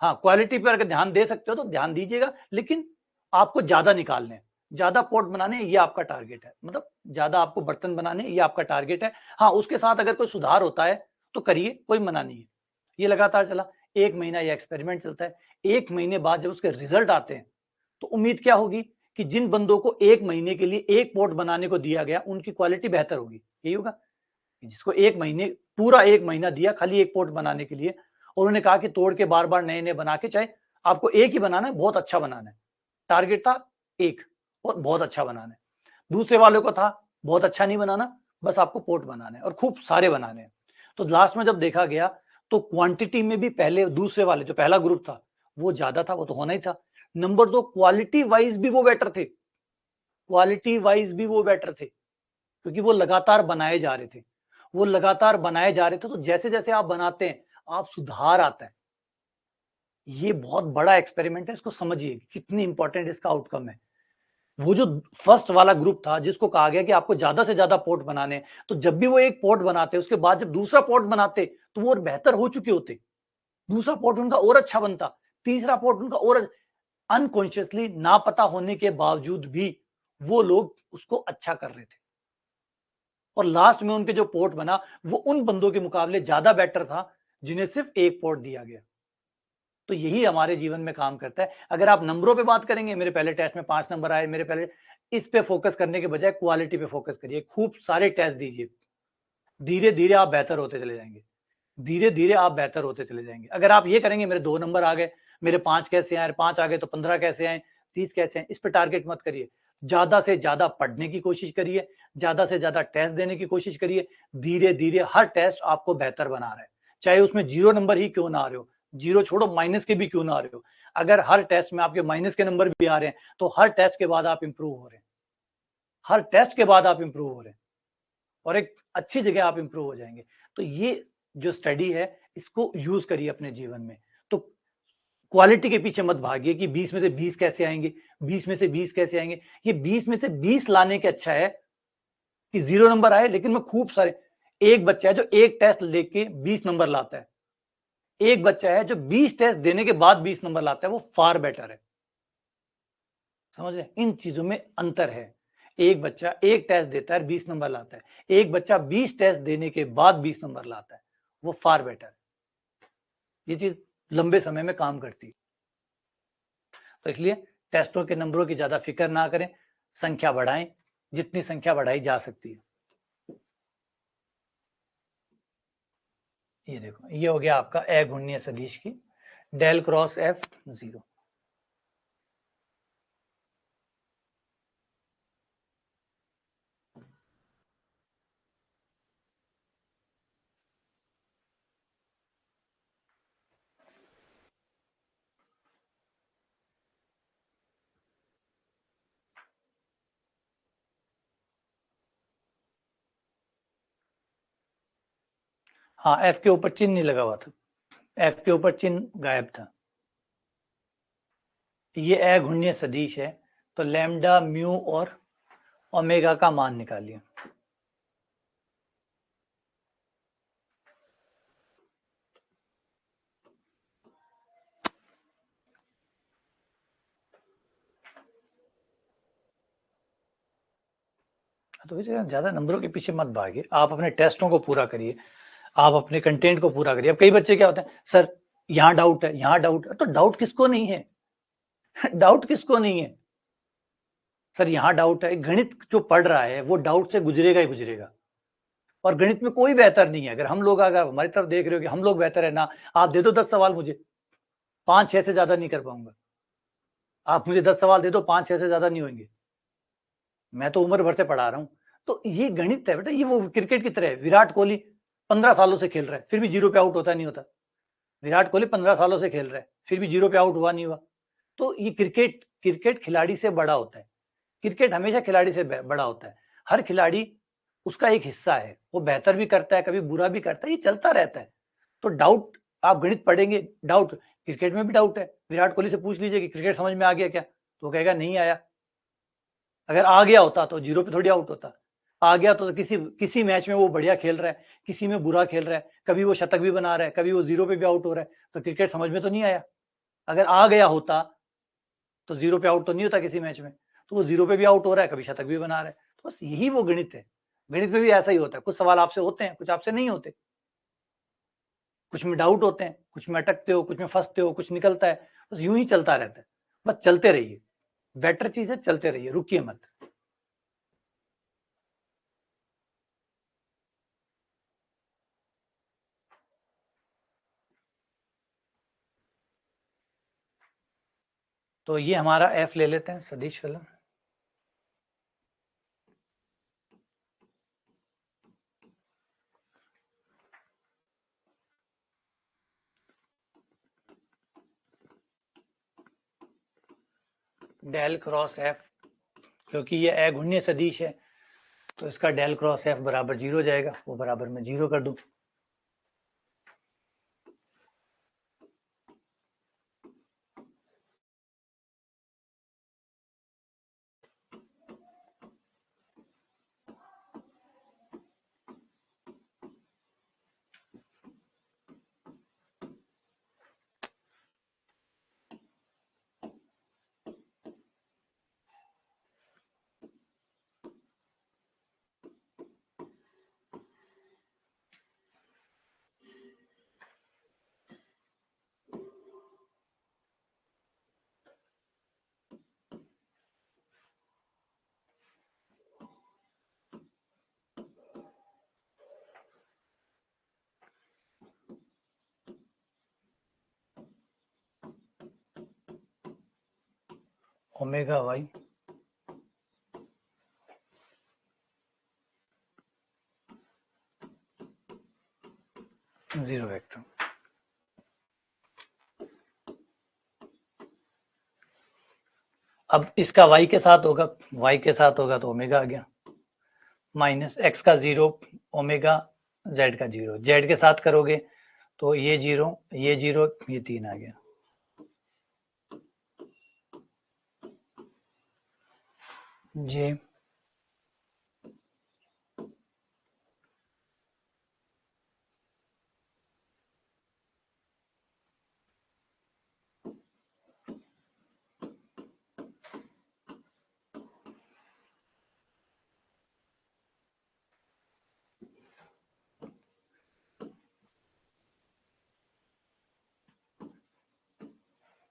A: हाँ, क्वालिटी पर अगर ध्यान दे सकते हो तो ध्यान दीजिएगा, लेकिन आपको ज्यादा निकालने हैं, ज्यादा पोर्ट बनाने, ये आपका टारगेट है। मतलब ज्यादा आपको बर्तन बनाने, ये आपका टारगेट है। हाँ, उसके साथ अगर कोई सुधार होता है तो करिए, कोई मना नहीं है। ये लगातार चला, 1 महीना ये एक्सपेरिमेंट चलता है। 1 महीने बाद जब उसके रिजल्ट आते हैं तो उम्मीद क्या होगी कि जिन बंदों को 1 महीने के लिए एक पोर्ट बनाने को दिया गया उनकी क्वालिटी बेहतर होगी। यही होगा, जिसको 1 महीने, पूरा 1 महीना दिया खाली एक पोर्ट बनाने के लिए, और उन्होंने कहा कि तोड़ के बार बार नए नए बना के, चाहे आपको एक ही बनाना है, बहुत अच्छा बनाना है। टारगेट था एक, और बहुत अच्छा बनाना है। दूसरे वालों को था बहुत अच्छा नहीं बनाना, बस आपको पोर्ट बनाना है और खूब सारे बनाने हैं। तो लास्ट में जब देखा गया तो क्वांटिटी में भी पहले दूसरे वाले, जो पहला ग्रुप था वो ज्यादा था, वो तो होना ही था। नंबर 2, क्वालिटी वाइज भी वो बेटर थे, क्वालिटी वाइज भी वो बेटर थे, क्योंकि वो लगातार बनाए जा रहे थे, वो लगातार बनाए जा रहे थे। तो जैसे जैसे आप बनाते हैं आप सुधार आता है। ये बहुत बड़ा एक्सपेरिमेंट है, इसको समझिए कितनी इंपॉर्टेंट इसका आउटकम है। वो जो फर्स्ट वाला ग्रुप था जिसको कहा गया कि आपको ज्यादा से ज्यादा पोर्ट बनाने, तो जब भी वो एक पोर्ट बनाते उसके बाद जब दूसरा पोर्ट बनाते तो वो और बेहतर हो चुके होते। दूसरा पोर्ट उनका और अच्छा बनता, तीसरा पोर्ट उनका और अनकॉन्शियसली ना पता होने के बावजूद भी वो लोग उसको अच्छा कर रहे थे और लास्ट में उनके जो पोर्ट बना वो उन बंदों के मुकाबले ज्यादा बेटर था जिन्हें सिर्फ एक पोर्ट दिया गया। तो यही हमारे जीवन में काम करता है। अगर आप नंबरों पे बात करेंगे, मेरे पहले टेस्ट में 5 नंबर आए, मेरे पहले, इस पे फोकस करने के बजाय क्वालिटी पे फोकस करिए, खूब सारे टेस्ट दीजिए, धीरे धीरे आप बेहतर होते चले जाएंगे, धीरे धीरे आप बेहतर होते चले जाएंगे। अगर आप ये करेंगे मेरे 2 नंबर आ गए, मेरे 5 कैसे आए, 5 आ गए तो 15 कैसे आए, 30 कैसे आए, इस पे टारगेट मत करिए। ज्यादा से ज्यादा पढ़ने की कोशिश करिए, ज्यादा से ज्यादा टेस्ट देने की कोशिश करिए, धीरे धीरे हर टेस्ट आपको बेहतर बना रहा है, चाहे उसमें 0 नंबर ही क्यों ना आ रहे हो, 0 छोड़ो माइनस के भी क्यों ना आ रहे हो। अगर हर टेस्ट में आपके माइनस के नंबर भी आ रहे हैं तो हर टेस्ट के बाद आप इंप्रूव हो रहे हैं, हर टेस्ट के बाद आप इंप्रूव हो रहे हैं और एक अच्छी जगह आप इंप्रूव हो जाएंगे। तो ये जो स्टडी है इसको यूज करिए अपने जीवन में। तो क्वालिटी के पीछे मत भागिए कि 20 में से 20 कैसे आएंगे, 20 में से 20 कैसे आएंगे। ये 20 में से 20 लाने के अच्छा है कि 0 नंबर आए लेकिन मैं खूब सारे, एक बच्चा है जो एक टेस्ट लेके 20 नंबर लाता है, एक बच्चा है जो 20 टेस्ट देने के बाद 20 नंबर लाता है, वो फार बेटर है। समझ रहे, इन चीजों में अंतर है। एक बच्चा एक टेस्ट देता है 20 नंबर लाता है, एक बच्चा 20 टेस्ट देने के बाद 20 नंबर लाता है, वो फार बेटर है। ये चीज लंबे समय में काम करती है। तो इसलिए टेस्टों के नंबरों की ज्यादा फिक्र ना करें, संख्या बढ़ाएं जितनी संख्या बढ़ाई जा सकती है। ये देखो, ये हो गया आपका अघूर्णनीय सदिश की डेल क्रॉस एफ 0। हाँ, एफ के ऊपर चिन्ह नहीं लगा हुआ था, एफ के ऊपर चिन्ह गायब था। ये अघूर्णनीय सदिश है, तो लैम्डा, म्यू और ओमेगा का मान निकालिए। तो ज्यादा नंबरों के पीछे मत भागिए, आप अपने टेस्टों को पूरा करिए, आप अपने कंटेंट को पूरा करिए। अब कई बच्चे क्या होते हैं, सर यहाँ डाउट है, यहाँ डाउट है, तो डाउट किसको नहीं है? डाउट किसको नहीं है? सर यहाँ डाउट है, गणित जो पढ़ रहा है वो डाउट से गुजरेगा ही गुजरेगा, और गणित में कोई बेहतर नहीं है। अगर हम लोग, अगर हमारी तरफ देख रहे हो कि हम लोग बेहतर है ना, आप दे दो 10 सवाल मुझे, 5-6 से ज्यादा नहीं कर पाऊंगा। आप मुझे 10 सवाल दे दो, 5-6 से ज्यादा नहीं होंगे, मैं तो उम्र भर से पढ़ा रहा हूँ। तो ये गणित है बेटा, ये वो क्रिकेट की तरह है। विराट कोहली 15 सालों से खेल रहा है फिर भी 0 पे आउट होता नहीं होता। विराट कोहली 15 सालों से खेल रहा है फिर भी 0 पे आउट हुआ नहीं हुआ। तो ये क्रिकेट, क्रिकेट खिलाड़ी से बड़ा होता है, क्रिकेट हमेशा खिलाड़ी से बड़ा होता है। हर खिलाड़ी उसका एक हिस्सा है, वो बेहतर भी करता है, कभी बुरा भी करता है, ये चलता रहता है। तो डाउट, आप गणित पढ़ेंगे, डाउट क्रिकेट में भी डाउट है। विराट कोहली से पूछ लीजिए कि क्रिकेट समझ में आ गया क्या, तो वो कहेगा नहीं आया। अगर आ गया होता तो 0 पे थोड़ी आउट होता, आ गया तो किसी किसी मैच में वो बढ़िया खेल रहा है, किसी में बुरा खेल रहा है, कभी वो शतक भी बना रहा है, कभी वो 0 पे भी आउट हो रहा है, तो क्रिकेट समझ में तो नहीं आया। अगर आ गया होता तो 0 पे आउट तो नहीं होता किसी मैच में, तो वो 0 पे भी आउट हो रहा है, कभी शतक भी बना रहा है। तो बस यही वो गणित है। गणित में भी ऐसा ही होता है, कुछ सवाल आपसे होते हैं, कुछ आपसे नहीं होते, कुछ में डाउट होते हैं, कुछ में अटकते हो, कुछ में फंसते हो, कुछ निकलता है। बस यूं ही चलता रहता है, बस चलते रहिए। बेटर चीज है, चलते रहिए, रुकिए मत। तो ये हमारा एफ ले लेते हैं, सदिश फिल्म। डेल क्रॉस एफ, क्योंकि ये अघूर्णनीय सदिश है तो इसका डेल क्रॉस एफ बराबर 0 जाएगा, वो बराबर मैं 0 कर दूं। Omega Y zero vector. अब इसका y के साथ होगा, y के साथ होगा तो ओमेगा आ गया, माइनस x का जीरो, ओमेगा z का जीरो, z के साथ करोगे तो ये जीरो, ये जीरो, ये 3 आ गया। जे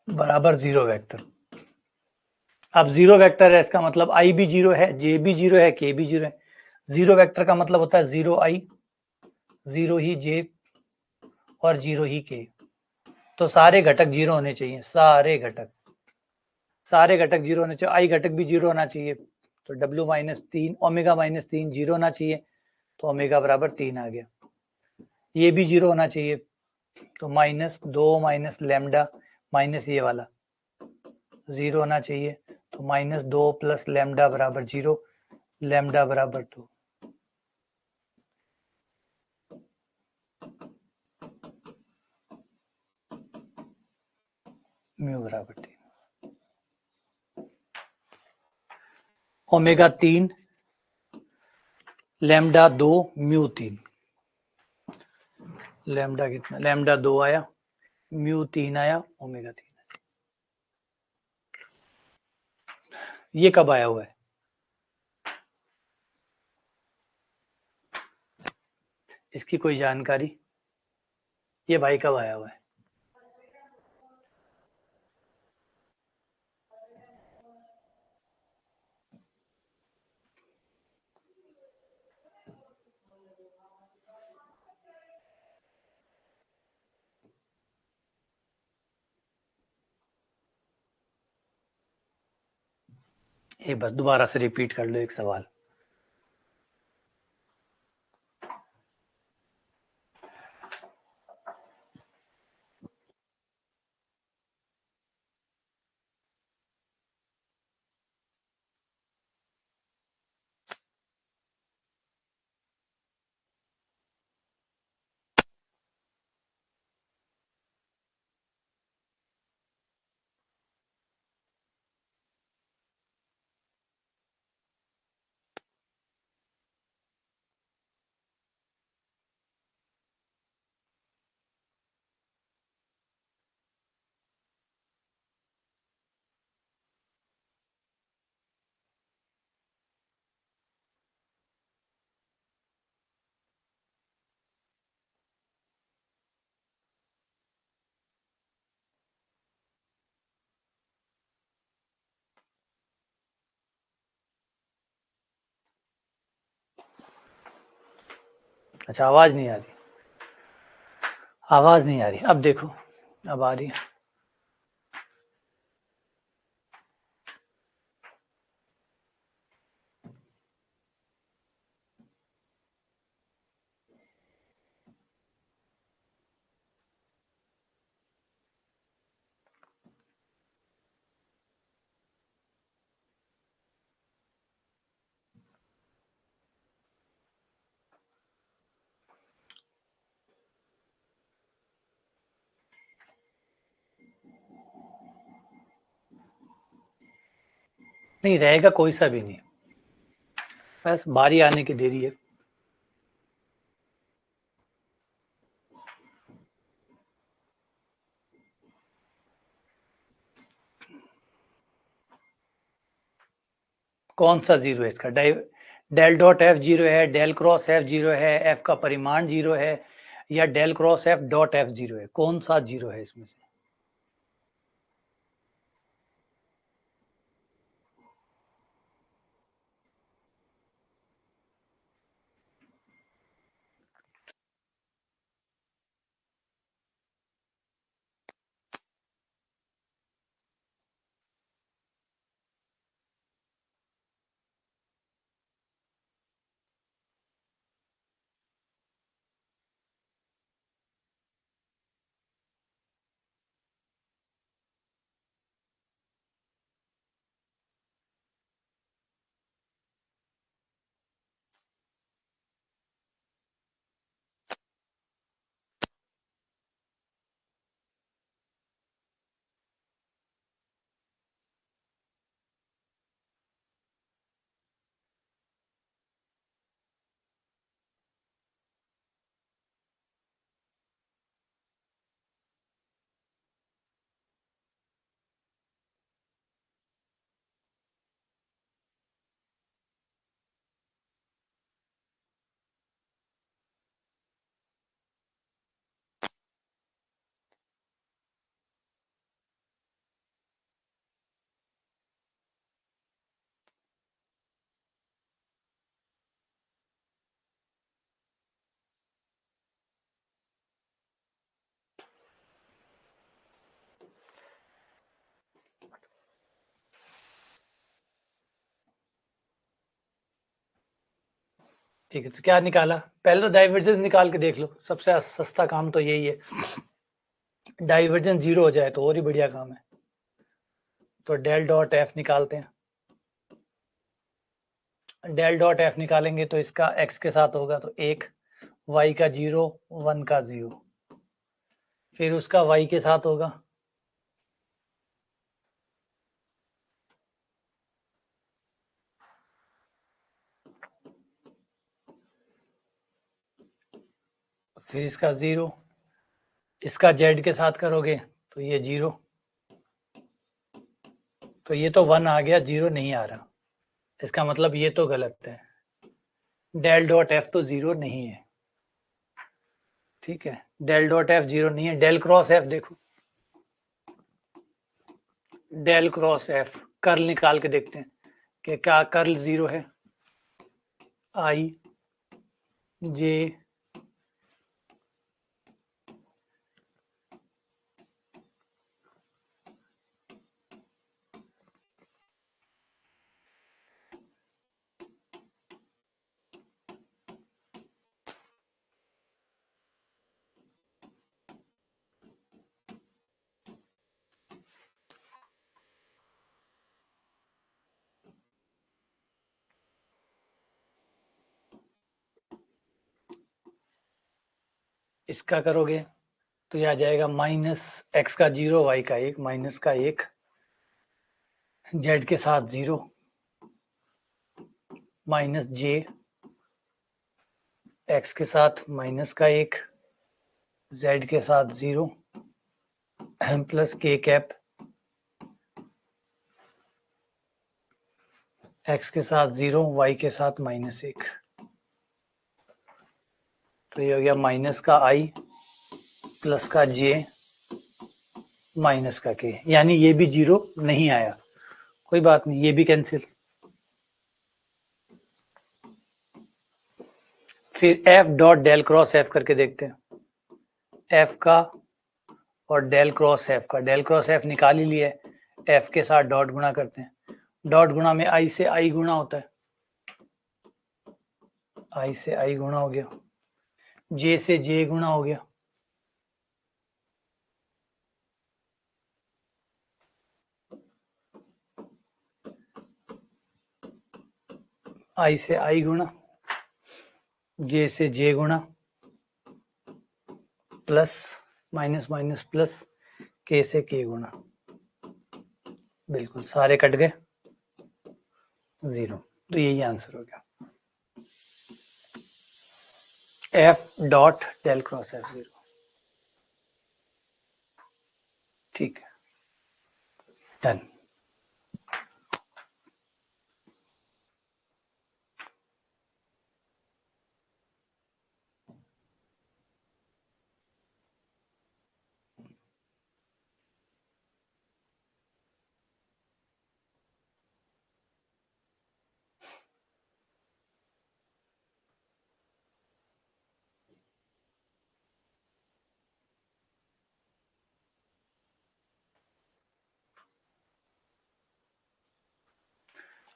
A: बराबर जीरो वेक्टर। अब जीरो वेक्टर है, इसका मतलब आई भी जीरो है, जे भी जीरो है, के भी जीरो है। जीरो वेक्टर का मतलब होता है जीरो आई, जीरो ही जे और जीरो ही के। तो सारे घटक जीरो होने चाहिए, सारे घटक जीरो होने चाहिए, आई घटक भी जीरो होना चाहिए। तो W minus 3, omega minus 3 zero होना चाहिए, तो ओमेगा बराबर 3 आ गया। ये भी जीरो होना चाहिए, तो -2 माइनस लैम्डा माइनस ये वाला जीरो होना चाहिए, तो -2 प्लस लैम्डा बराबर जीरो, लैम्डा बराबर 2। म्यू बराबर 3, ओमेगा 3, लैम्डा 2, म्यू 3। लैम्डा कितना, लैम्डा 2 आया, म्यू 3 आया, ओमेगा 3। ये कब आया हुआ है? इसकी कोई जानकारी? ये भाई कब आया हुआ है? ये बस दोबारा से रिपीट कर लो एक सवाल। अच्छा, आवाज नहीं आ रही, आवाज नहीं आ रही। अब देखो, अब आ रही है। नहीं रहेगा, कोई सा भी नहीं, बस बारी आने की देरी है। कौन सा जीरो है इसका? डेल डॉट एफ जीरो है, डेल क्रॉस एफ जीरो है, एफ का परिमाण जीरो है, या del cross F dot F zero है? कौन सा जीरो है इसमें से? ठीक है, तो क्या निकाला? पहले तो डाइवर्जेंस निकाल के देख लो, सबसे सस्ता काम तो यही है। डाइवर्जेंस 0 हो जाए तो और ही बढ़िया काम है। तो डेल डॉट एफ निकालते हैं। डेल डॉट एफ निकालेंगे तो इसका एक्स के साथ होगा तो 1, वाई का 0, 1 का 0, फिर उसका वाई के साथ होगा फिर इसका 0, इसका जेड के साथ करोगे तो ये 0, तो ये तो 1 आ गया, 0 नहीं आ रहा, इसका मतलब ये तो गलत है। डेल डॉट एफ तो 0 नहीं है। ठीक है, डेल डॉट एफ 0 नहीं है। डेल क्रॉस एफ देखो, डेल क्रॉस एफ कर्ल निकाल के देखते हैं कि क्या कर्ल 0 है। आई जे इसका करोगे तो यह आ जाएगा माइनस एक्स का 0, वाई का 1, माइनस का 1, जेड के साथ 0, माइनस जे एक्स के साथ माइनस का 1, जेड के साथ 0, प्लस के कैप एक्स के साथ 0, वाई के साथ माइनस 1। तो ये हो गया माइनस का आई प्लस का जे माइनस का के, यानी ये भी 0 नहीं आया। कोई बात नहीं, ये भी कैंसिल। फिर F dot del cross F करके देखते हैं। एफ का और डेल क्रॉस एफ का, डेल क्रॉस एफ निकाल ही लिया है, एफ के साथ डॉट गुणा करते हैं। डॉट गुणा में आई से आई गुणा होता है, आई से आई गुणा हो गया, जे से जे गुणा हो गया, आई से आई गुणा, जे से जे गुणा, प्लस माइनस माइनस प्लस, के से के गुणा। बिल्कुल सारे कट गए, 0। तो यही आंसर हो गया, F dot del cross F 0। ठीक है, डन।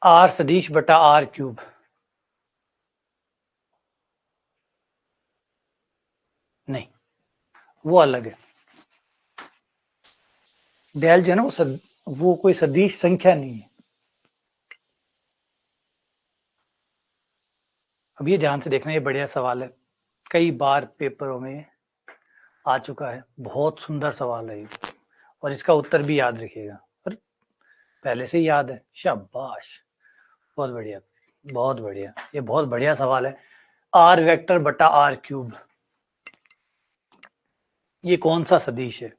A: आर सदिश बटा आर क्यूब, नहीं वो अलग है। डेल जो है ना वो कोई सदिश संख्या नहीं है। अब ये ध्यान से देखना, ये बढ़िया सवाल है, कई बार पेपरों में आ चुका है, बहुत सुंदर सवाल है ये, और इसका उत्तर भी याद रखिएगा। और पहले से ही याद है, शाबाश, बहुत बढ़िया, बहुत बढ़िया, ये बहुत बढ़िया सवाल है। आर वेक्टर बटा आर क्यूब, ये कौन सा सदिश है?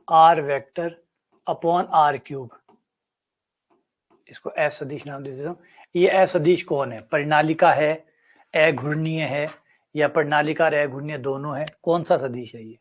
A: R vector upon R cube, इसको एफ सदिश नाम दे देता हूँ। ये एफ सदिश कौन है? परिणालिका है, अघूर्णीय है, या परिणालिका और अघूर्णीय दोनों है? कौन सा सदिश है ये?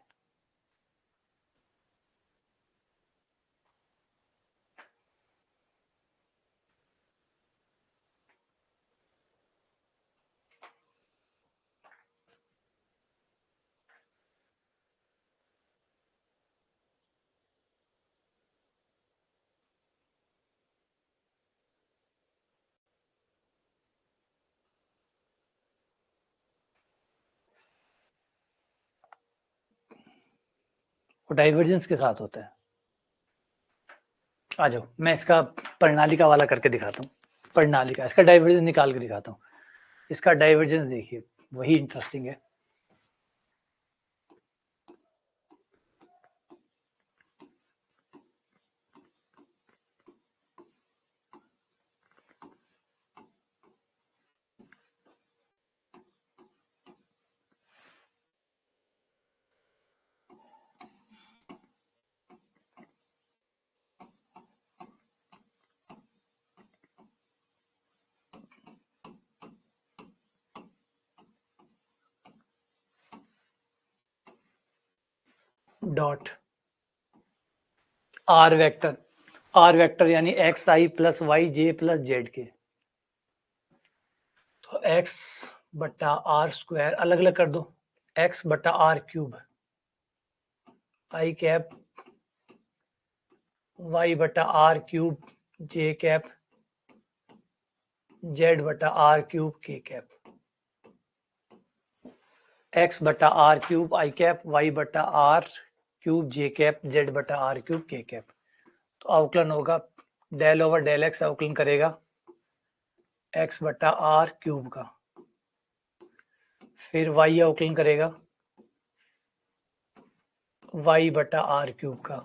A: वो डाइवर्जेंस के साथ होता है। आ जाओ, मैं इसका प्रणालिका वाला करके दिखाता हूँ। प्रणालिका, इसका डाइवर्जेंस निकाल के दिखाता हूँ। इसका डाइवर्जेंस देखिए, वही इंटरेस्टिंग है। डॉट आर वेक्टर यानी x I plus Y J plus Z के, तो एक्स बट्टा आर स्क्वायर अलग अलग कर दो, एक्स बट्टा R cube I cap Y बट्टा R cube J cap Z बटा are cube K cap, X बटा are cube I cap Y बटा are cube J cap Z बटा आर क्यूब के कैप। तो अवकलन होगा डेल ओवर डेल एक्स, अवकलन करेगा एक्स बटा आर क्यूब का, फिर वाई अवकलन करेगा वाई बटा आर क्यूब का,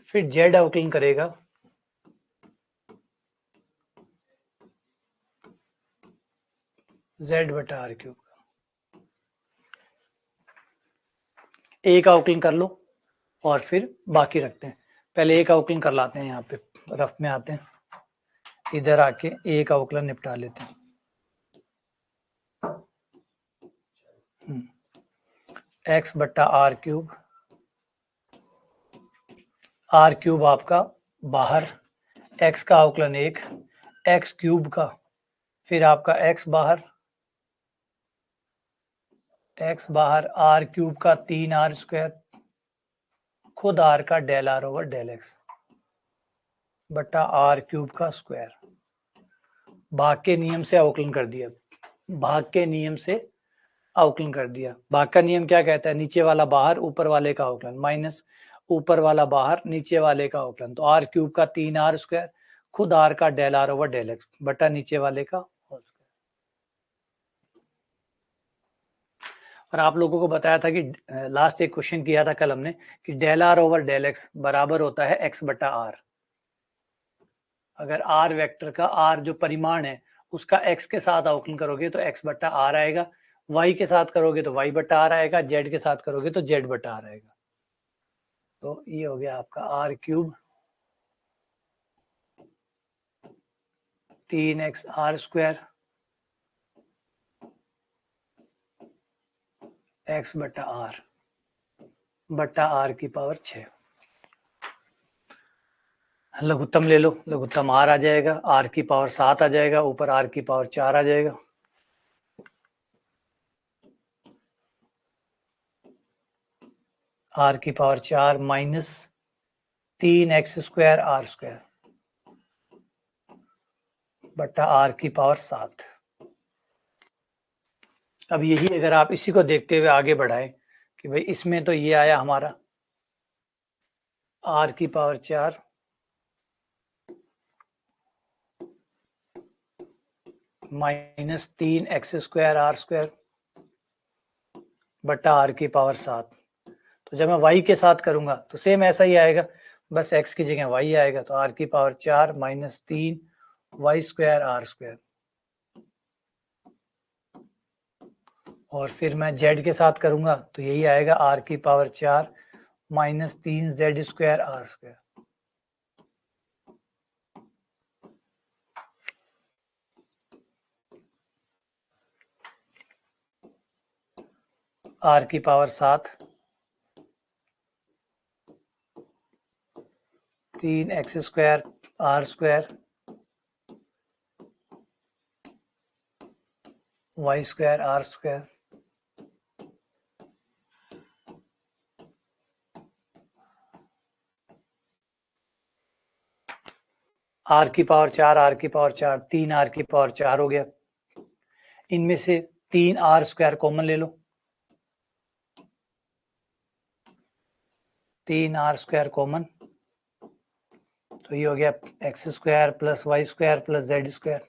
A: फिर जेड अवकलन करेगा जेड बटा आर क्यूब का। एक अवकलन कर लो और फिर बाकी रखते हैं। पहले एक अवकलन कर लाते हैं, यहाँ पे रफ में आते हैं, इधर आके एक अवकलन निपटा लेते हैं। एक्स बट्टा आर क्यूब आपका बाहर, एक्स का अवकलन एक, एक्स क्यूब का, फिर आपका एक्स बाहर आर क्यूब का 3r स्क्वायर, खुद आर का del are over del X बट्टा आर क्यूब का स्क्वायर। भाग के नियम से अवकलन कर दिया, भाग के नियम से अवकलन कर दिया। भाग का नियम क्या कहता है, नीचे वाला बाहर ऊपर वाले का अवकलन माइनस ऊपर वाला बाहर नीचे वाले का अवकलन। तो आर क्यूब का 3r स्क्वायर, खुद आर का del are over del X बटा नीचे वाले का होल स्क्वायर। और आप लोगों को बताया था कि लास्ट एक क्वेश्चन किया था कल हमने कि del are over del X बराबर होता है एक्स बटा आर। अगर आर वेक्टर का आर जो परिमाण है उसका एक्स के साथ अवकलन करोगे तो एक्स बटा आर आएगा, वाई के साथ करोगे तो वाई बटा आर आएगा, जेड के साथ करोगे तो जेड बटा आर आएगा। तो ये हो गया आपका R cube 3x R square X बटा आर की पावर 6। लघुत्तम ले लो, लघुत्तम आर आ जाएगा, आर की पावर 7 आ जाएगा, ऊपर आर की पावर 4 आ जाएगा। आर की power 4 minus 3x square are square बटा आर की पावर 7। अब यही अगर आप इसी को देखते हुए आगे बढ़ाएं कि भाई इसमें तो ये आया हमारा आर की power 4 minus 3x square are square बटा आर की पावर 7। तो जब मैं y के साथ करूंगा तो सेम ऐसा ही आएगा, बस x की जगह y आएगा। तो आर की power 4 minus 3 y square are square, और फिर मैं z के साथ करूंगा तो यही आएगा आर की power 4 minus 3 Z square are square. R की power 7 3x square are square Y square are square R की पावर 4 आर की पावर 4 3 आर की पावर 4 हो गया। इनमें से 3 आर स्क्वायर कॉमन ले लो, 3 आर स्क्वायर कॉमन, तो ये हो गया x square plus y square plus z square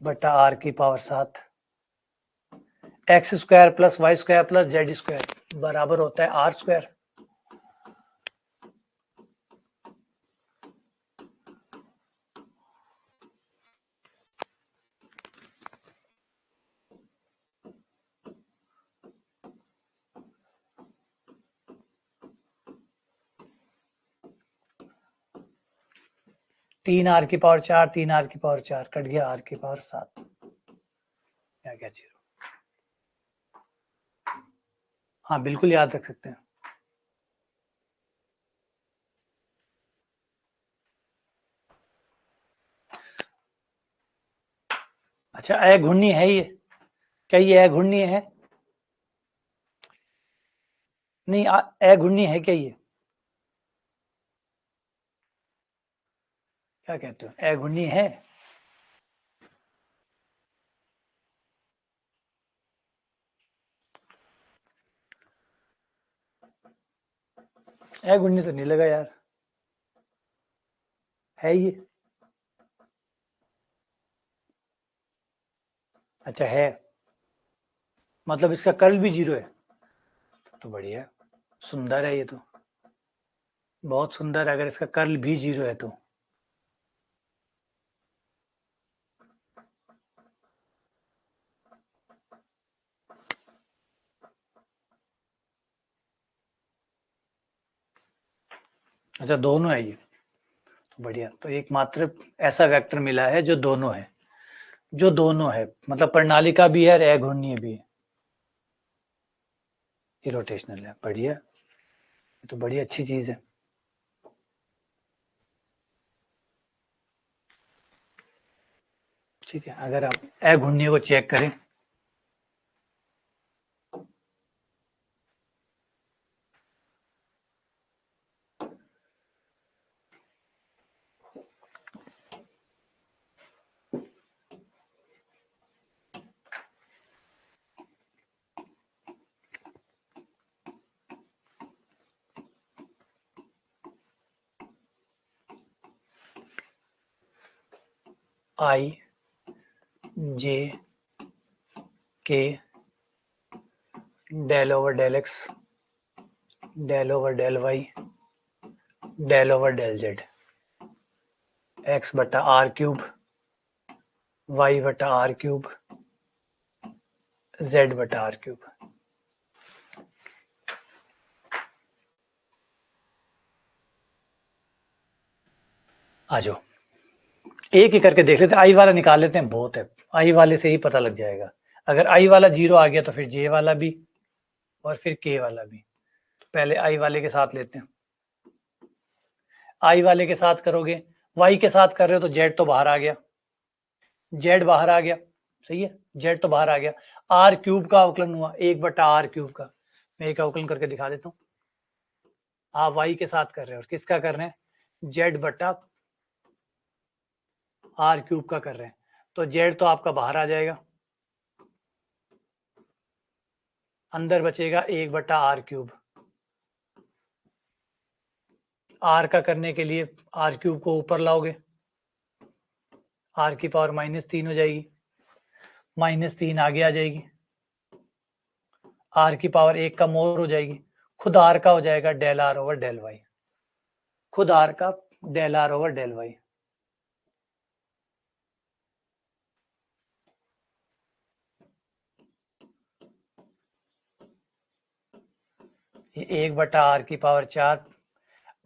A: बटा आर की power 7। X square plus y square plus z square बराबर होता है आर स्क्वायर। तीन आर की पावर 4, 3 आर की पावर 4 कट गया, आर की पावर 7, क्या क्या जीरो। हाँ बिल्कुल याद रख सकते हैं। अच्छा अघूर्णीय है ये, क्या ये अघूर्णीय है? नहीं अघूर्णीय है क्या ये? क्या कहते हो, अघूर्णीय है? अघूर्णीय तो नहीं लगा यार, है ये? अच्छा है, मतलब इसका कर्ल भी जीरो है, तो बढ़िया, सुंदर है ये तो, बहुत सुंदर है अगर इसका कर्ल भी जीरो है तो। अच्छा दोनों है ये, तो बढ़िया, तो एकमात्र ऐसा वेक्टर मिला है जो दोनों है, जो दोनों है, मतलब प्रणालिका भी है और अघूर्णीय भी है, ये रोटेशनल है, बढ़िया, ये तो बड़ी अच्छी चीज है। ठीक है, अगर आप अघूर्णीय को चेक करें, i j k del over del x del over del y del over del z, x बटा आर क्यूब वाई बटा आर क्यूब जेड बटा आर क्यूब। आ जाओ एक ही करके देख लेते हैं, आई वाला निकाल लेते हैं, बहुत है, आई वाले से ही पता लग जाएगा। अगर आई वाला जीरो आ गया तो फिर जे वाला भी और फिर के वाला भी, तो पहले आई वाले के साथ लेते हैं। आई वाले के साथ करोगे, वाई के साथ कर रहे हो तो जेड तो बाहर आ गया, जेड बाहर आ गया, सही है, जेड तो बाहर आ गया, आर क्यूब का अवकलन हुआ, एक बटा आर क्यूब का, मैं एक अवकलन करके दिखा देता हूँ। आप वाई के साथ कर रहे हो और किसका कर रहे हैं, जेड बटा आर क्यूब का कर रहे हैं, तो जेड तो आपका बाहर आ जाएगा, अंदर बचेगा एक बटा आर क्यूब। आर का करने के लिए आर क्यूब को ऊपर लाओगे, आर की पावर -3 हो जाएगी, -3 आगे आ जाएगी, आर की पावर 1 कम और हो जाएगी, खुद आर का हो जाएगा del are over del y, खुद आर का del are over del y. ये 1 बटा आर की power 4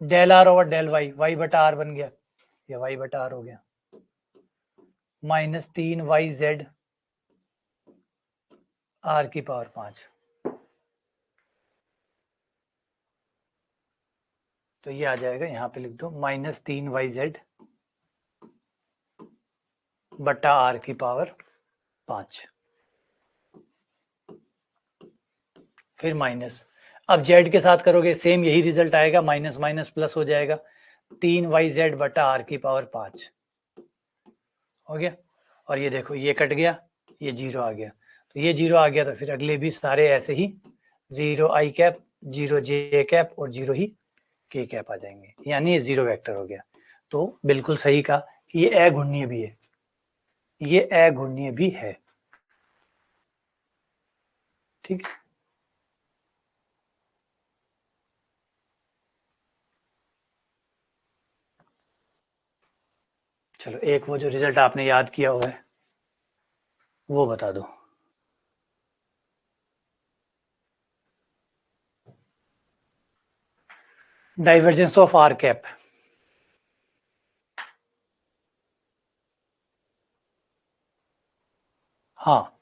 A: del are over del y, y बटा आर बन गया, ये वाई बटा आर हो गया, -3 वाई जेड आर की पावर 5, तो ये आ जाएगा, यहाँ पे लिख दो -3 वाई जेड बटा आर की पावर 5, फिर माइनस, अब जेड के साथ करोगे सेम यही रिजल्ट आएगा, माइनस माइनस प्लस हो जाएगा, 3 वाई जेड बटा आर की पावर 5 हो गया, और ये देखो ये कट गया, ये जीरो आ गया, तो ये जीरो आ गया, तो फिर अगले भी सारे ऐसे ही 0 आई कैप, 0 जे कैप और 0 ही के कैप आ जाएंगे, यानी ये 0 वेक्टर हो गया। तो बिल्कुल सही कहा कि ये अघूर्णीय भी है, ये अघूर्णीय भी है। ठीक है, चलो एक वो जो रिजल्ट आपने याद किया हुआ है वो बता दो। डाइवर्जेंस ऑफ आर कैप, हाँ,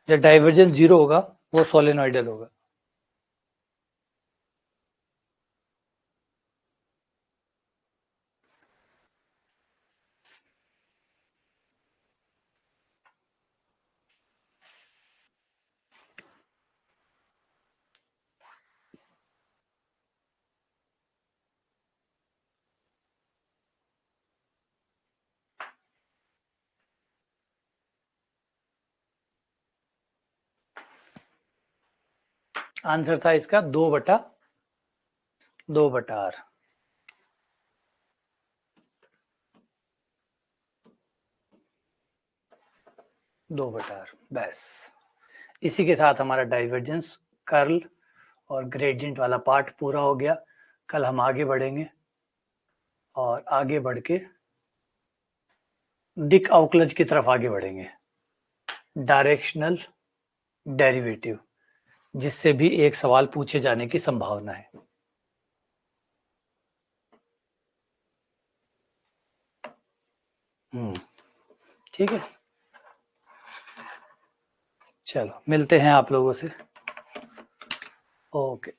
A: जब डाइवर्जेंस 0 होगा वो सोलेनोइडल होगा। आंसर था इसका 2/2/R। 2/R, बस इसी के साथ हमारा डाइवर्जेंस, कर्ल और ग्रेडियंट वाला पार्ट पूरा हो गया। कल हम आगे बढ़ेंगे और आगे बढ़ के डिक आउकलज की तरफ आगे बढ़ेंगे, डायरेक्शनल डेरिवेटिव, जिससे भी एक सवाल पूछे जाने की संभावना है। ठीक है, चलो मिलते हैं आप लोगों से। ओके।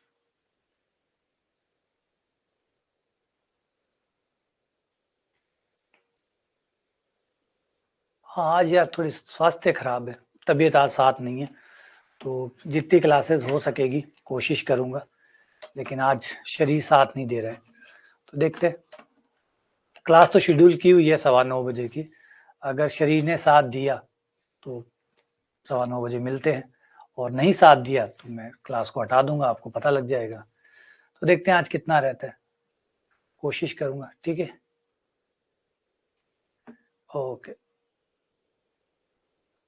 A: हाँ, आज यार थोड़ी स्वास्थ्य खराब है, तबीयत आज साथ नहीं है, तो जितनी क्लासेस हो सकेगी कोशिश करूंगा, लेकिन आज शरीर साथ नहीं दे रहा है, तो देखते हैं। क्लास तो शेड्यूल की हुई है 9:15 की, अगर शरीर ने साथ दिया तो 9:15 मिलते हैं, और नहीं साथ दिया तो मैं क्लास को हटा दूंगा, आपको पता लग जाएगा। तो देखते हैं आज कितना रहता है, कोशिश करूंगा। ठीक है, ओके।